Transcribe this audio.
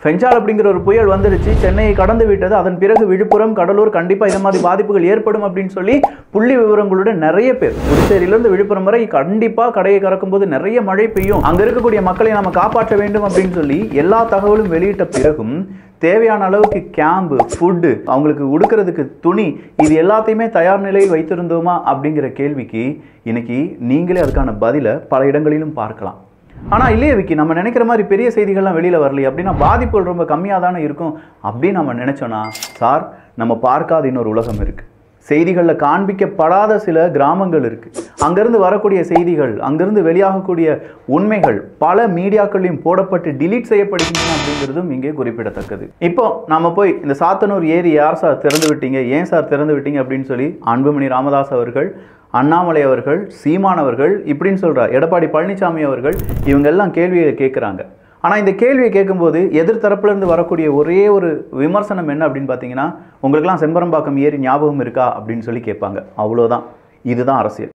ஃபெஞ்சால் அப்படிங்கிற ஒரு புயல் வந்துருச்சு, சென்னையை கடந்து விட்டது. அதன் பிறகு விழுப்புரம், கடலூர் கண்டிப்பா இந்த மாதிரி பாதிப்புகள் ஏற்படும் அப்படின்னு சொல்லி புள்ளி விவரங்களுடன் நிறைய பேர் புதுச்சேரியிலிருந்து விழுப்புரம் வரை கண்டிப்பா கடையை கறக்கும்போது நிறைய மழை பெய்யும், அங்க இருக்கக்கூடிய மக்களை நாம காப்பாற்ற வேண்டும் அப்படின்னு சொல்லி எல்லா தகவலும் வெளியிட்ட பிறகும் தேவையான அளவுக்கு கேம்பு, ஃபுட்டு, அவங்களுக்கு உடுக்கிறதுக்கு துணி, இது எல்லாத்தையுமே தயார் நிலையில் வைத்திருந்தோமா அப்படிங்கிற கேள்விக்கு இன்னைக்கு நீங்களே அதுக்கான பதிலை பல இடங்களிலும் பார்க்கலாம். ஆனால் இல்லையே விக்கி, நம்ம நினைக்கிற மாதிரி பெரிய செய்திகள்லாம் வெளியில் வரலையே, அப்படின்னா பாதிப்புகள் ரொம்ப கம்மியாக தானே இருக்கும் அப்படின்னு நம்ம நினச்சோன்னா, சார் நம்ம பார்க்காத இன்னொரு உலகம் இருக்குது. செய்திகளில் காண்பிக்கப்படாத சில கிராமங்கள் இருக்குது. அங்கேருந்து வரக்கூடிய செய்திகள், அங்கேருந்து வெளியாகக்கூடிய உண்மைகள் பல மீடியாக்களையும் போடப்பட்டு டிலீட் செய்யப்படுகின்றன அப்படிங்கிறதும் இங்கே குறிப்பிடத்தக்கது. இப்போ நம்ம போய் இந்த சாத்தனூர் ஏரி யார் சார் திறந்து விட்டீங்க, ஏன் சார் திறந்து விட்டீங்க அப்படின்னு சொல்லி அன்புமணி ராமதாஸ் அவர்கள், அண்ணாமலை அவர்கள், சீமான் அவர்கள், இப்படின்னு சொல்கிறார் எடப்பாடி பழனிசாமி அவர்கள், இவங்க எல்லாம் கேள்வியை கேட்குறாங்க. ஆனால் இந்த கேள்வியை கேட்கும்போது எதிர்த்தரப்புலேருந்து வரக்கூடிய ஒரே ஒரு விமர்சனம் என்ன அப்படின்னு பார்த்தீங்கன்னா, உங்களுக்கெல்லாம் செம்பரம்பாக்கம் ஏரி ஞாபகம் இருக்கா அப்படின்னு சொல்லி கேட்பாங்க. அவ்வளோதான். இதுதான் அரசியல்.